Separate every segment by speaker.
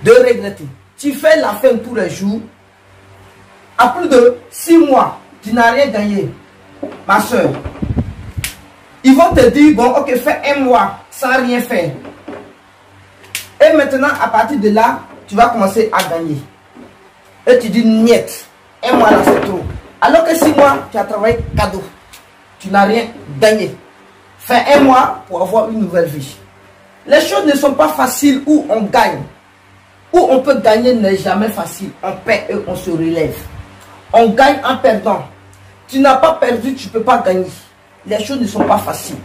Speaker 1: de regretter. Tu fais la faim tous les jours. À plus de 6 mois, tu n'as rien gagné, ma soeur. Ils vont te dire, bon, ok, fais 1 mois sans rien faire. Et maintenant, à partir de là, tu vas commencer à gagner. Et tu dis, niet, 1 mois là, c'est trop. Alors que 6 mois, tu as travaillé cadeau. Tu n'as rien gagné. Fais 1 mois pour avoir une nouvelle vie. Les choses ne sont pas faciles où on gagne. Où on peut gagner n'est jamais facile. On perd et on se relève. On gagne en perdant. Tu n'as pas perdu, tu ne peux pas gagner. Les choses ne sont pas faciles.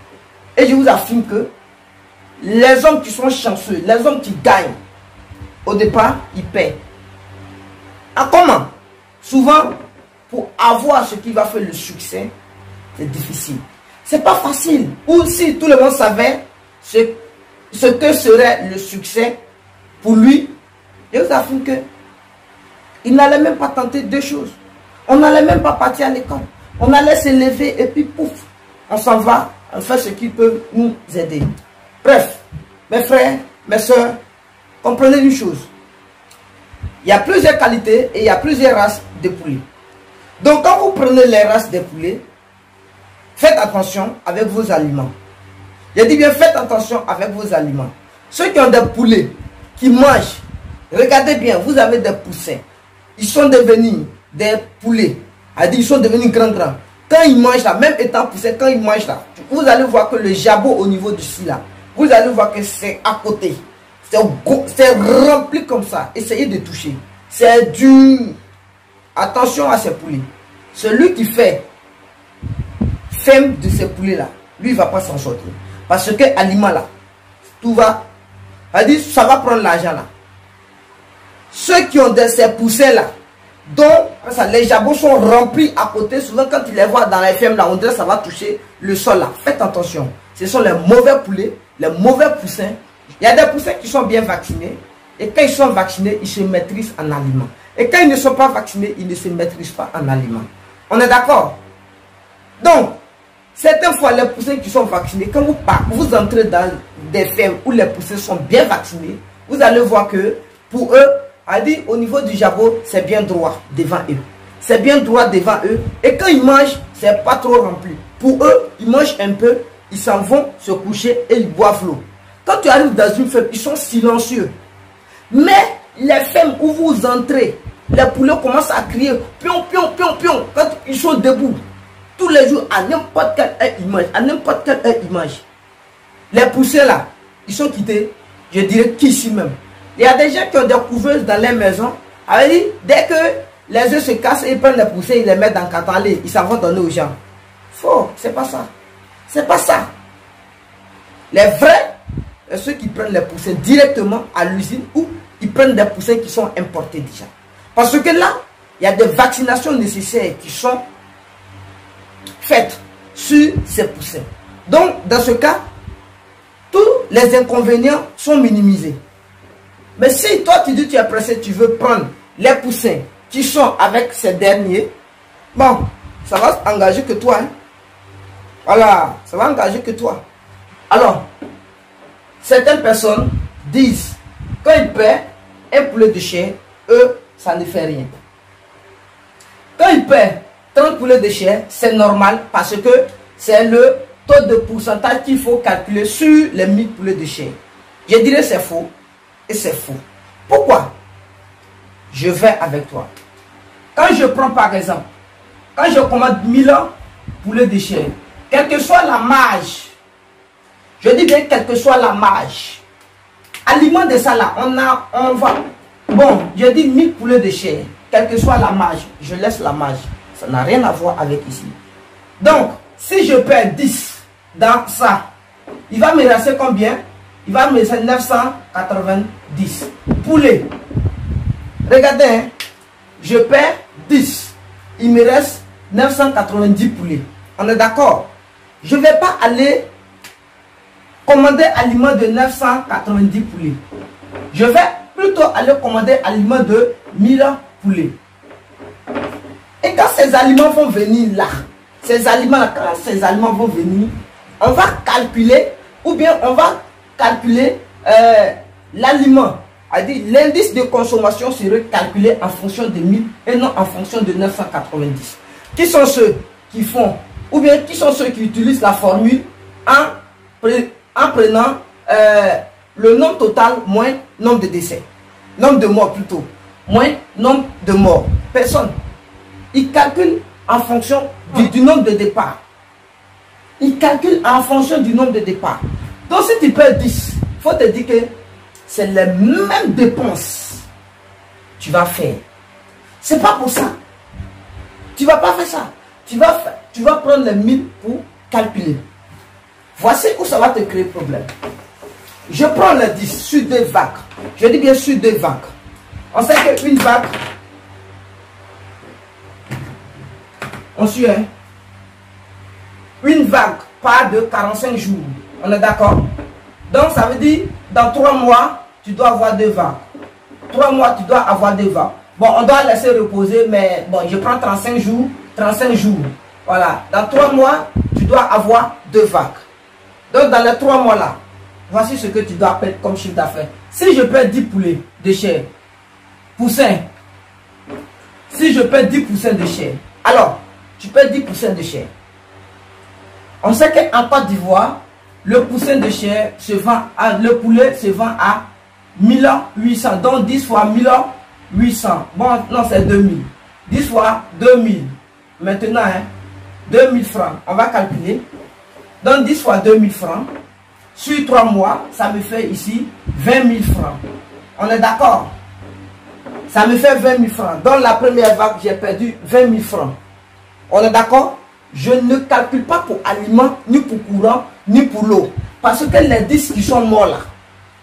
Speaker 1: Et je vous affirme que les hommes qui sont chanceux, les hommes qui gagnent, au départ, ils paient. Ah, comment? Souvent, pour avoir ce qui va faire le succès, c'est difficile. C'est pas facile. Ou si tout le monde savait ce que serait le succès pour lui, je vous affirme que il n'allait même pas tenter 2 choses. On n'allait même pas partir à l'école. On allait se lever et puis pouf, on s'en va, on fait ce qui peut nous aider. Bref, mes frères, mes soeurs, comprenez une chose. Il y a plusieurs qualités et il y a plusieurs races de poulets. Donc quand vous prenez les races de poulets, faites attention avec vos aliments. Je dis bien, faites attention avec vos aliments. Ceux qui ont des poulets, qui mangent, regardez bien, vous avez des poussins. Ils sont devenus des poulets. Ils sont devenus grands. Quand ils mangent là, même étant poussés, quand ils mangent là, vous allez voir que le jabot au niveau du ci là, vous allez voir que c'est à côté. C'est rempli comme ça. Essayez de toucher. C'est dur. Attention à ces poulets. Celui qui fait faim de ces poulets là, lui il va pas s'en sortir. Parce que aliment là, tout va. Ça va prendre l'argent là. Ceux qui ont ces poussins là, dont les jabots sont remplis à côté, souvent quand tu les vois dans les fermes là, on dirait que ça va toucher le sol là. Faites attention. Ce sont les mauvais poulets, les mauvais poussins. Il y a des poussins qui sont bien vaccinés. Et quand ils sont vaccinés, ils se maîtrisent en aliments. Et quand ils ne sont pas vaccinés, ils ne se maîtrisent pas en aliments. On est d'accord? Donc, certaines fois, les poussins qui sont vaccinés, quand vous entrez dans des fermes où les poussins sont bien vaccinés, vous allez voir que pour eux, au niveau du jabot, c'est bien droit devant eux. C'est bien droit devant eux. Et quand ils mangent, c'est pas trop rempli. Pour eux, ils mangent un peu, ils s'en vont se coucher et ils boivent l'eau. Quand tu arrives dans une ferme, ils sont silencieux. Mais les fermes où vous entrez, les poulets commencent à crier pion, pion, pion, pion. Quand ils sont debout, tous les jours, à n'importe quelle heure, ils mangent. À n'importe quelle heure, ils mangent. Les poussins là, ils sont quittés, je dirais qu'ici même. Il y a des gens qui ont des couveuses dans les maisons. Dès que les œufs se cassent, ils prennent les poussins, ils les mettent dans le carton, ils s'en vont donner aux gens. Faux, c'est pas ça. C'est pas ça. Les vrais, ceux qui prennent les poussins directement à l'usine ou ils prennent des poussins qui sont importés déjà. Parce que là, il y a des vaccinations nécessaires qui sont faites sur ces poussins. Donc, dans ce cas, tous les inconvénients sont minimisés. Mais si toi tu dis que tu es pressé, tu veux prendre les poussins qui sont avec ces derniers, bon, ça va engager que toi. Hein? Voilà, ça va engager que toi. Alors, certaines personnes disent, quand ils paient un poulet de chair, eux, ça ne fait rien. Quand ils paient 30 poulets de chair, c'est normal parce que c'est le taux de pourcentage qu'il faut calculer sur les 1000 poulets de chair. Je dirais c'est faux. Et c'est faux. Pourquoi? Je vais avec toi. Quand je prends par exemple, quand je commande 1000 poulets de chair, quelle que soit la marge, je dis bien quelle que soit la marge, aliment de ça là, on va, bon, je dis 1000 poulets de chair, quelle que soit la marge, je laisse la marge. Ça n'a rien à voir avec ici. Donc, si je perds 10 dans ça, il va me rester combien? Il va me laisser 990 poulets. Regardez, hein, je perds 10. Il me reste 990 poulets. On est d'accord? Je ne vais pas aller commander aliment de 990 poulets. Je vais plutôt aller commander aliment de 1000 poulets. Et quand ces aliments vont venir là, ces aliments là, quand ces aliments vont venir, on va calculer, ou bien on va calculer l'aliment, Elle dit l'indice de consommation serait calculé en fonction de 1000 et non en fonction de 990. Qui sont ceux qui font, ou bien qui sont ceux qui utilisent la formule en prenant le nombre total moins nombre de décès, nombre de morts plutôt, moins nombre de morts. Personne. Ils calculent en fonction du nombre de départs. Ils calculent en fonction du nombre de départs. Donc si tu perds 10, il faut te dire que c'est les mêmes dépenses que tu vas faire. C'est pas pour ça. Tu ne vas pas faire ça. Tu vas prendre les 1000 pour calculer. Voici où ça va te créer problème. Je prends les 10 sur 2 vagues. Je dis bien sur 2 vagues. On sait qu'une vague, on suit, hein? Une vague part de 45 jours. On est d'accord? Donc ça veut dire, dans 3 mois, tu dois avoir 2 vagues. 3 mois, tu dois avoir 2 vagues. Bon, on doit laisser reposer, mais bon, je prends 35 jours. 35 jours. Voilà. Dans 3 mois, tu dois avoir 2 vagues. Donc dans les 3 mois là, voici ce que tu dois perdre comme chiffre d'affaires. Si je perds 10 poulets de chair, poussins, si je perds 10 poussins de chair, alors, tu perds 10 poussins de chair. On sait qu'en Côte d'Ivoire, le poussin de chair se vend le poulet se vend à 1800. Donc 10 fois 1800. Bon, non, c'est 2000. 10 fois 2000. Maintenant, hein, 2000 francs. On va calculer. Donc 10 fois 2000 francs. Sur 3 mois, ça me fait ici 20 000 francs. On est d'accord? Ça me fait 20 000 francs. Dans la première vague, j'ai perdu 20 000 francs. On est d'accord? Je ne calcule pas pour aliments, ni pour courant, ni pour l'eau. Parce que les 10 qui sont morts là,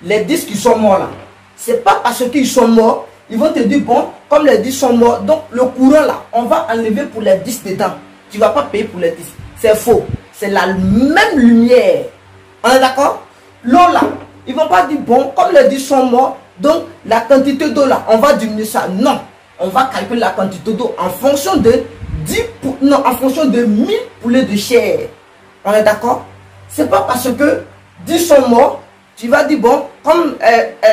Speaker 1: les 10 qui sont morts là, c'est pas parce qu'ils sont morts, ils vont te dire, bon, comme les 10 sont morts, donc le courant là, on va enlever pour les 10 dedans. Tu ne vas pas payer pour les 10. C'est faux. C'est la même lumière. On est d'accord? L'eau là, ils ne vont pas dire, bon, comme les 10 sont morts, donc la quantité d'eau là, on va diminuer ça. Non. On va calculer la quantité d'eau en fonction de 1000 poulets de chair. On est d'accord? C'est pas parce que 10 sont morts, tu vas dire, bon, comme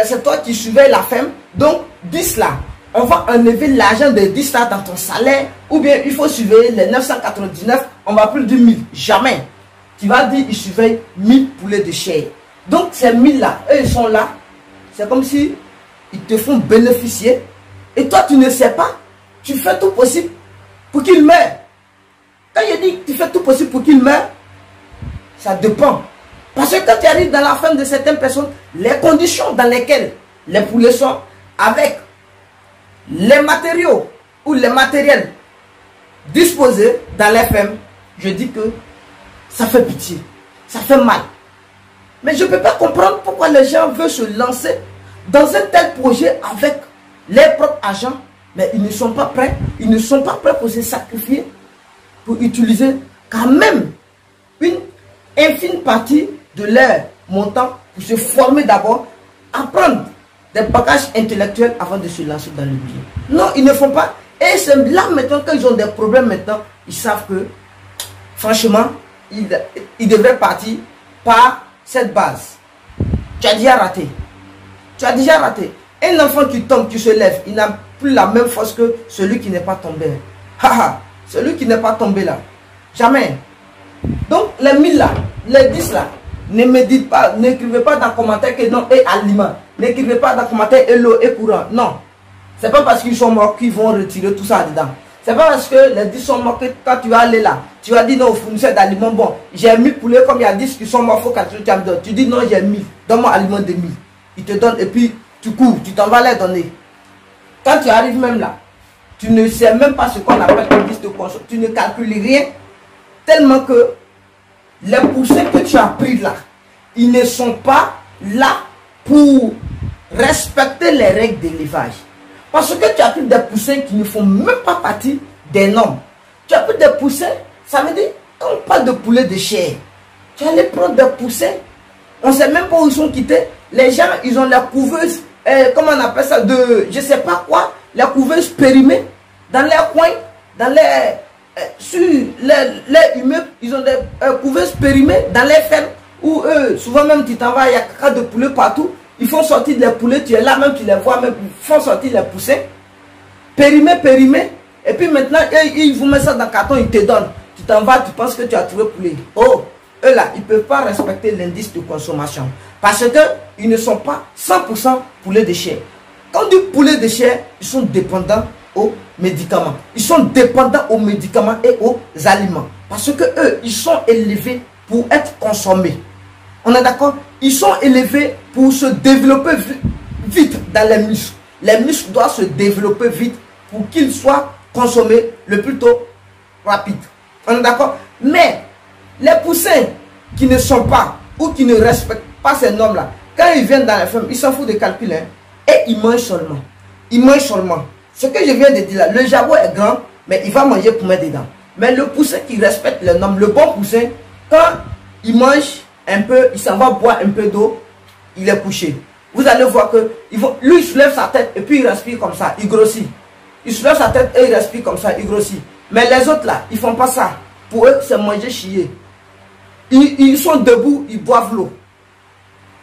Speaker 1: c'est toi qui surveilles la ferme, donc 10 là, on va enlever l'argent de 10 là dans ton salaire, ou bien il faut surveiller les 999, on va plus dire 1000. Jamais. Tu vas dire, il surveille 1000 poulets de chair. Donc ces 1000 là, eux ils sont là, c'est comme si ils te font bénéficier, et toi tu ne sais pas, tu fais tout possible pour qu'il meure. Quand je dis que tu fais tout possible pour qu'il meure, ça dépend. Parce que quand tu arrives dans la ferme de certaines personnes, les conditions dans lesquelles les poulets sont, avec les matériaux ou les matériels disposés dans les fermes, je dis que ça fait pitié, ça fait mal. Mais je ne peux pas comprendre pourquoi les gens veulent se lancer dans un tel projet avec leurs propres agents, mais ils ne sont pas prêts, ils ne sont pas prêts pour se sacrifier, pour utiliser quand même une infime partie de leur montant pour se former d'abord, apprendre des bagages intellectuels avant de se lancer dans le milieu. Non, ils ne font pas. Et c'est là maintenant qu'ils ont des problèmes maintenant, ils savent que franchement, ils devraient partir par cette base. Tu as déjà raté. Tu as déjà raté. Un enfant qui tombe, qui se lève, il n'a plus la même force que celui qui n'est pas tombé. Haha, celui qui n'est pas tombé là. Jamais. Donc les 1000 là, les 10 là, ne me dites pas, n'écrivez pas dans le commentaire que non et aliment. N'écrivez pas dans le commentaire et l'eau et courant. Non. C'est pas parce qu'ils sont morts qu'ils vont retirer tout ça dedans. C'est pas parce que les 10 sont morts que quand tu vas aller là, tu vas dire non au fournisseur d'aliments, bon, j'ai 1000 poulets comme il y a 10 qui sont morts, il faut que tu me donnes. Tu dis non, j'ai 1000, donne-moi aliment de 1000. Il te donne et puis tu cours, tu t'en vas les donner. Quand tu arrives même là, tu ne sais même pas ce qu'on appelle une liste de consommation. Tu ne calcules rien, tellement que les poussins que tu as pris là, ils ne sont pas là pour respecter les règles d'élevage. Parce que tu as pris des poussins qui ne font même pas partie des normes. Tu as pris des poussins, ça veut dire, quand on parle de poulet de chair, tu allais prendre des poussins, on ne sait même pas où ils sont quittés. Les gens, ils ont la couveuse, comment on appelle ça, de je ne sais pas quoi, la couveuse périmée, dans les coins, dans les, sur les immeubles, ils ont des couveuses périmées dans les fermes, où eux, souvent même tu t'en vas, il y a caca de poulet partout, ils font sortir les poulets, tu es là même, tu les vois même, ils font sortir les poussins. Périmé. Et puis maintenant, ils vous mettent ça dans le carton, ils te donnent. Tu t'en vas, tu penses que tu as trouvé poulet. Oh, eux là, ils ne peuvent pas respecter l'indice de consommation. Parce qu'ils ne sont pas 100% poulet de chair. Quand on dit poulet de chair, ils sont dépendants aux médicaments. Ils sont dépendants aux médicaments et aux aliments. Parce que eux, ils sont élevés pour être consommés. On est d'accord? Ils sont élevés pour se développer vite dans les muscles. Les muscles doivent se développer vite pour qu'ils soient consommés le plus tôt rapide. On est d'accord? Mais les poussins qui ne sont pas ou qui ne respectent pas ces normes-là, quand ils viennent dans la ferme, ils s'en foutent des calculs. Hein, et ils mangent seulement. Ils mangent seulement. Ce que je viens de dire là, le jaguar est grand, mais il va manger pour mettre dedans. Mais le poussin qui respecte les normes, le bon poussin, quand il mange un peu, il s'en va boire un peu d'eau, il est couché. Vous allez voir que lui, il soulève sa tête et puis il respire comme ça, il grossit. Il soulève sa tête et il respire comme ça, il grossit. Mais les autres là, ils ne font pas ça. Pour eux, c'est manger chier. Ils sont debout, ils boivent l'eau.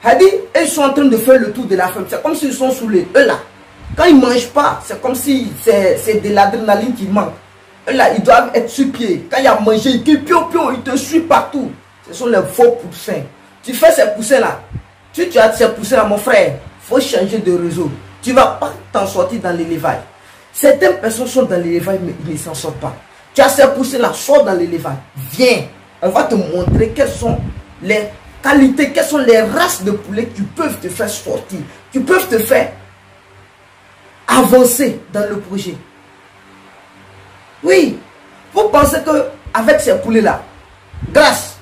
Speaker 1: Ils sont en train de faire le tour de la ferme. C'est comme s'ils sont saoulés. Eux là, quand ils ne mangent pas, c'est comme si c'est de l'adrénaline qui manque. Eux là, ils doivent être sur pied. Quand il y a mangé, ils te suivent partout. Ce sont les faux poussins. Tu fais ces poussins là. Tu as ces poussins là, mon frère, il faut changer de réseau. Tu ne vas pas t'en sortir dans l'élevage. Certaines personnes sont dans l'élevage, mais ils ne s'en sortent pas. Tu as ces poussins là, sors dans l'élevage. Viens, on va te montrer quelles sont les qualités, quelles sont les races de poulets qui peuvent te faire sortir, qui peuvent te faire avancer dans le projet. Oui, vous pensez qu'avec ces poulets-là, grâce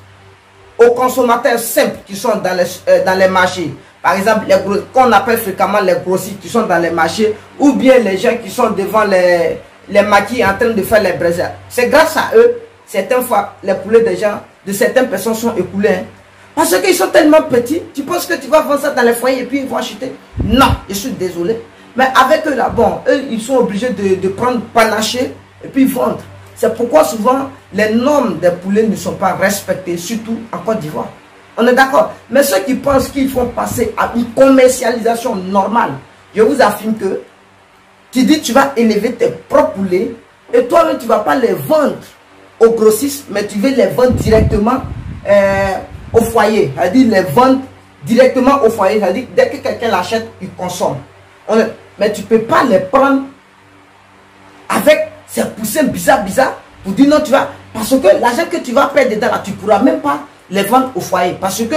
Speaker 1: aux consommateurs simples qui sont dans les marchés, par exemple, qu'on appelle fréquemment les grossistes qui sont dans les marchés, ou bien les gens qui sont devant les maquis en train de faire les braises, c'est grâce à eux, certaines fois, les poulets des gens, de certaines personnes sont écoulés. Hein. Parce qu'ils sont tellement petits, tu penses que tu vas vendre ça dans les foyers et puis ils vont acheter? Non, je suis désolé. Mais avec eux là, bon, eux, ils sont obligés de prendre panaché et puis vendre. C'est pourquoi souvent, les normes des poulets ne sont pas respectées, surtout en Côte d'Ivoire. On est d'accord. Mais ceux qui pensent qu'ils font passer à une commercialisation normale, je vous affirme que tu dis tu vas élever tes propres poulets et toi-même tu ne vas pas les vendre aux grossistes, mais tu veux les vendre directement au foyer. C'est-à-dire les vendre directement au foyer. C'est-à-dire dès que quelqu'un l'achète, il consomme. Mais tu ne peux pas les prendre avec ces poussins bizarres pour dire non, tu vas. Parce que l'argent que tu vas perdre dedans là, tu ne pourras même pas les vendre au foyer. Parce que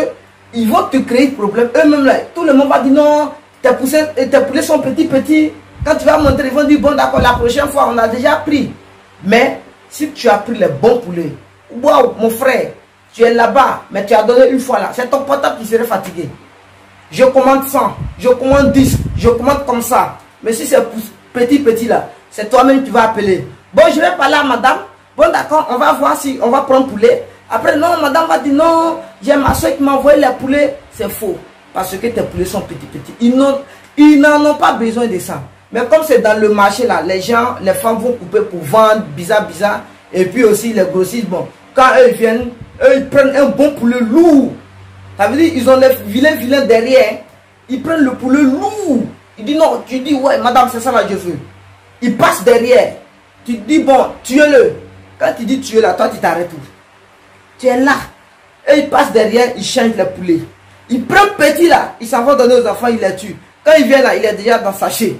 Speaker 1: ils vont te créer des problèmes. Eux-mêmes là, tout le monde va dire non, tes poulets sont petits. Quand tu vas montrer, ils vont dire bon d'accord, la prochaine fois on a déjà pris. Mais si tu as pris les bons poulets, waouh mon frère, tu es là-bas, mais tu as donné une fois là, c'est ton portable qui serait fatigué. Je commande 100, je commande 10, je commande comme ça. Mais si c'est petit là, c'est toi-même qui vas appeler. Bon, je vais parler à madame. Bon, d'accord, on va voir si on va prendre poulet. Après, non, madame va dire non, j'ai ma soeur qui m'a envoyé les poulets. C'est faux. Parce que tes poulets sont petits. Ils n'en ont pas besoin de ça. Mais comme c'est dans le marché là, les femmes vont couper pour vendre, bizarre. Et puis aussi les grossistes, bon, quand eux viennent, eux ils prennent un bon poulet lourd. Ça veut dire ils ont les vilains derrière. Ils prennent le poulet lourd. Ils disent non, tu dis ouais madame c'est ça là je veux. Ils passent derrière. Tu dis bon, tuez-le. Quand tu dis tuez-le, toi tu t'arrêtes où? Tu es là. Et ils passent derrière, ils changent les poulets. Ils prennent petit là, ils s'en vont donner aux enfants, ils les tuent. Quand ils viennent là, il est déjà dans le sachet.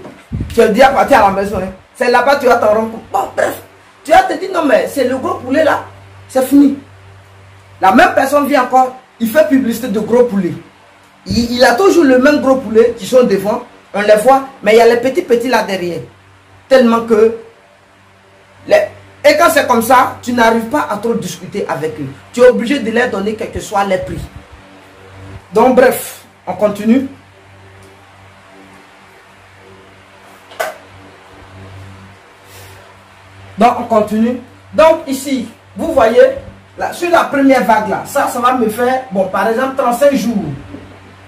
Speaker 1: Tu es déjà parti à la maison. Hein. C'est là-bas tu vas t'en rendre compte. Bon, bref. Tu vas te dire non mais c'est le gros poulet là. C'est fini. La même personne vient encore, il fait publicité de gros poulets. Il a toujours le même gros poulet qui sont devant. On les voit, mais il y a les petits là derrière. Tellement que... Et quand c'est comme ça, tu n'arrives pas à trop discuter avec eux. Tu es obligé de leur donner quel que soit les prix. Donc bref, on continue. Donc on continue. Donc ici, vous voyez, là, sur la première vague là, ça va me faire, bon par exemple 35 jours.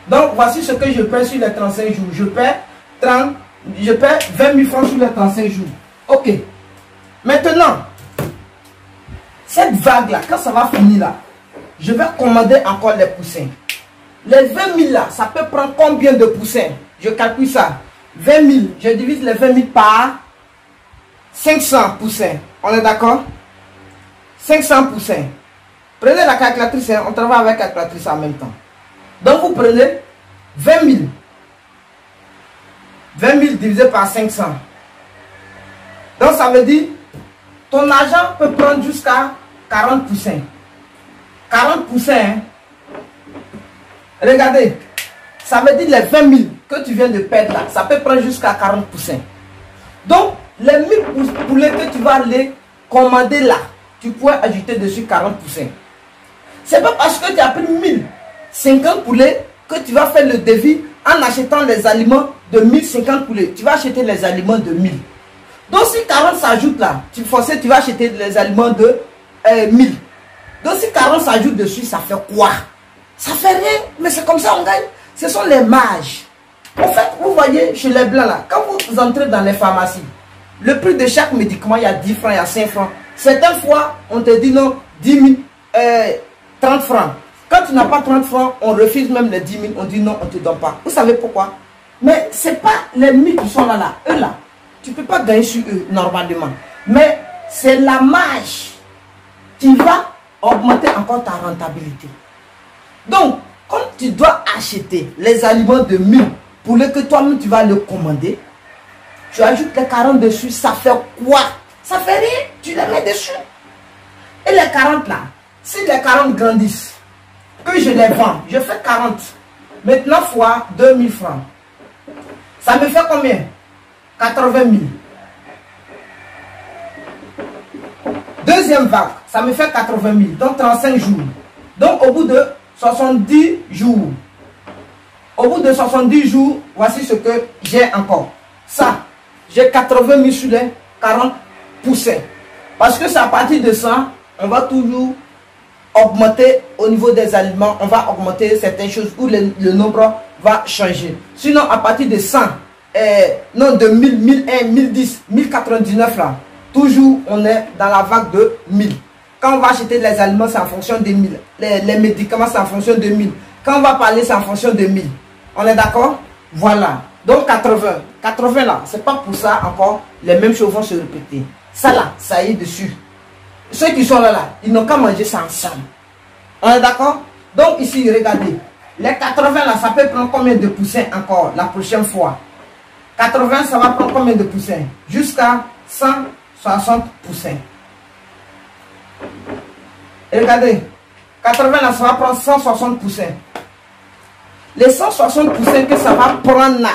Speaker 1: Donc voici ce que je paie sur les 35 jours. Je paie 20 000 francs sur les 35 jours. Ok. Maintenant, cette vague là, quand ça va finir là, je vais commander encore les poussins. Les 20 000 là, ça peut prendre combien de poussins? Je calcule ça. 20 000, je divise les 20 000 par 500 poussins. On est d'accord? 500 poussins. Prenez la calculatrice, hein, on travaille avec la calculatrice en même temps. Donc vous prenez 20 000. 20 000 divisé par 500. Donc ça veut dire, ton argent peut prendre jusqu'à 40 poussins. 40 poussins, hein. Regardez, ça veut dire les 20 000 que tu viens de perdre là, ça peut prendre jusqu'à 40 poussins. Donc, les 1000 poulets que tu vas aller commander là, tu pourrais ajouter dessus 40 poussins. C'est pas parce que tu as pris 1050 poulets que tu vas faire le devis en achetant les aliments de 1050 poulets. Tu vas acheter les aliments de 1000. Donc, si 40 s'ajoute là, tu vas acheter les aliments de 1000. Donc, si 40 s'ajoute dessus, ça fait quoi? Ça fait rien, mais c'est comme ça on gagne. Ce sont les marges. En fait, vous voyez, chez les blancs là, quand vous entrez dans les pharmacies, le prix de chaque médicament, il y a 10 francs, il y a 5 francs. Certaines fois, on te dit non, 10 000, 30 francs. Quand tu n'as pas 30 francs, on refuse même les 10 000, on dit non, on ne te donne pas. Vous savez pourquoi? Mais ce n'est pas les 1000 qui sont là, eux là. Tu ne peux pas gagner sur eux normalement. Mais c'est la marge qui va augmenter encore ta rentabilité. Donc, quand tu dois acheter les aliments de 1000 pour que toi-même tu vas le commander, tu ajoutes les 40 dessus, ça fait quoi? Ça fait rien, tu les mets dessus. Et les 40 là, si les 40 grandissent, que je les vends, je fais 40. Maintenant fois 2000 francs. Ça me fait combien? 80 000. Deuxième vague, ça me fait 80 000, donc 35 jours. Donc au bout de 70 jours. Au bout de 70 jours, voici ce que j'ai encore. Ça, j'ai 80 000 sur les 40 poussins. Parce que c'est à partir de ça, on va toujours augmenter au niveau des aliments. On va augmenter certaines choses où le nombre va changer. Sinon, à partir de 100, non, de 1000, 1001, 1010, 1099 là, toujours on est dans la vague de 1000. Quand on va acheter les aliments, c'est en fonction de 1000. Les médicaments, c'est en fonction de 1000. Quand on va parler, c'est en fonction de 1000. On est d'accord? Voilà. Donc 80. 80 là, c'est pas pour ça encore, les mêmes choses vont se répéter. Ça là, ça y est dessus. Ceux qui sont là, ils n'ont qu'à manger ça ensemble. On est d'accord? Donc ici, regardez. Les 80 là, ça peut prendre combien de poussins encore la prochaine fois? 80, ça va prendre combien de poussins? Jusqu'à 160 poussins. Et regardez, 80 là, ça va prendre 160 poussins. Les 160 poussins que ça va prendre là,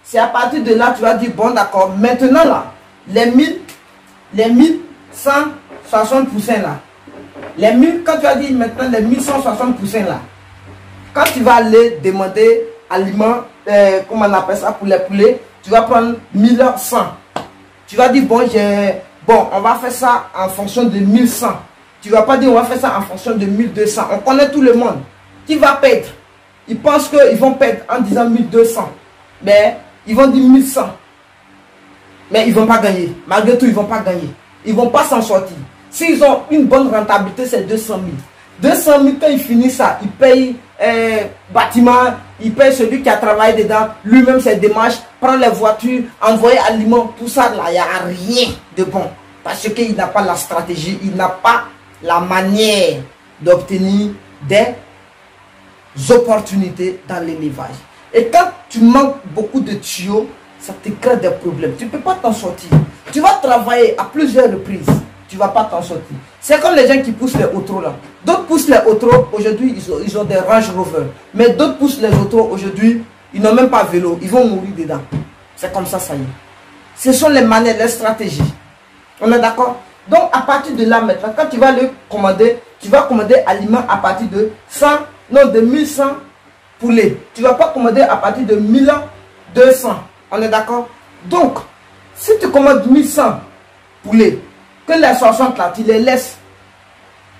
Speaker 1: c'est à partir de là, tu vas dire, bon d'accord, maintenant là, les 1160 poussins là, les 1000, quand tu as dit maintenant les 1160 poussins là, quand tu vas aller demander aliments, comment on appelle ça pour les poulets, tu vas prendre 1100. Tu vas dire, bon, on va faire ça en fonction de 1100. Tu ne vas pas dire, on va faire ça en fonction de 1200. On connaît tout le monde. Qui va perdre? Ils pensent qu'ils vont perdre en disant 1200. Mais ils vont dire 1100. Mais ils ne vont pas gagner. Malgré tout, ils ne vont pas gagner. Ils ne vont pas s'en sortir. S'ils ont une bonne rentabilité, c'est 200 000. 200 000, quand ils finissent ça, ils payent bâtiment, ils payent celui qui a travaillé dedans, lui-même ses démarches, prend les voitures, envoyer aliments, tout ça, là, il n'y a rien de bon. Parce qu'il n'a pas la stratégie, il n'a pas la manière d'obtenir des opportunités dans l'élevage. Et quand tu manques beaucoup de tuyaux, ça te crée des problèmes. Tu ne peux pas t'en sortir. Tu vas travailler à plusieurs reprises. Tu ne vas pas t'en sortir. C'est comme les gens qui poussent les autos là. D'autres poussent les autos, aujourd'hui ils ont des Range Rover. Mais d'autres poussent les autos, aujourd'hui ils n'ont même pas vélo. Ils vont mourir dedans. C'est comme ça, ça y est. Ce sont les manières, les stratégies. On est d'accord? Donc à partir de là maintenant, quand tu vas le commander, tu vas commander aliments à partir de 100, non de 1100 poulets. Tu ne vas pas commander à partir de 1200. On est d'accord? Donc, si tu commandes 1100 poulets, que les 60 là, tu les laisses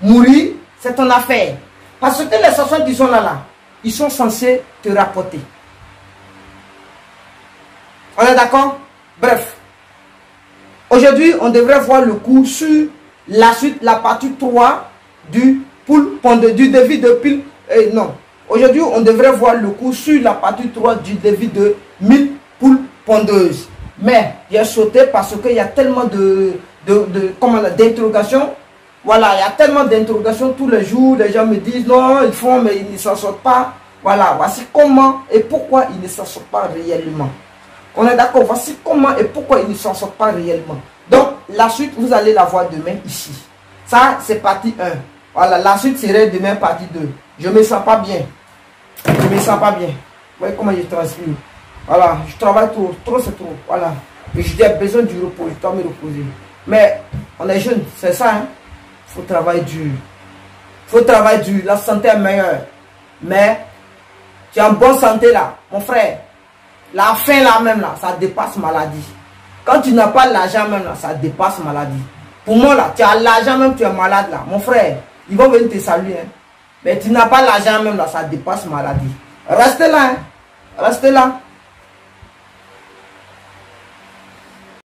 Speaker 1: mourir, c'est ton affaire. Parce que les 60 qui sont là, ils sont censés te rapporter. On est d'accord? Bref. Aujourd'hui, on devrait voir le cours sur la suite, la partie 3 du devis de pile. Non. Aujourd'hui, on devrait voir le cours sur la partie 3 du défi de 1000 poules pondeuses. Mais j'ai sauté parce qu'il y a tellement d'interrogations. Voilà, il y a tellement d'interrogations tous les jours. Les gens me disent non, ils font, mais ils ne s'en sortent pas. Voilà, voici comment et pourquoi ils ne s'en sortent pas réellement. On est d'accord, voici comment et pourquoi ils ne s'en sortent pas réellement. Donc, la suite, vous allez la voir demain ici. Ça, c'est partie 1. Voilà, la suite serait demain partie 2. Je ne me sens pas bien. Je ne me sens pas bien. Vous voyez comment je transpire. Voilà, je travaille trop c'est trop. Voilà. Et j'ai besoin du repos, je dois me reposer. Mais on est jeune, c'est ça. Hein? Faut travailler dur. Faut travailler dur. La santé est meilleure. Mais tu es en bonne santé là, mon frère. La faim là même là, ça dépasse maladie. Quand tu n'as pas l'argent même là, ça dépasse maladie. Pour moi là, tu as l'argent même, tu es malade là. Mon frère, ils vont venir te saluer. Hein? Mais tu n'as pas l'argent même là, ça dépasse maladie. Restez là. Hein? Restez là.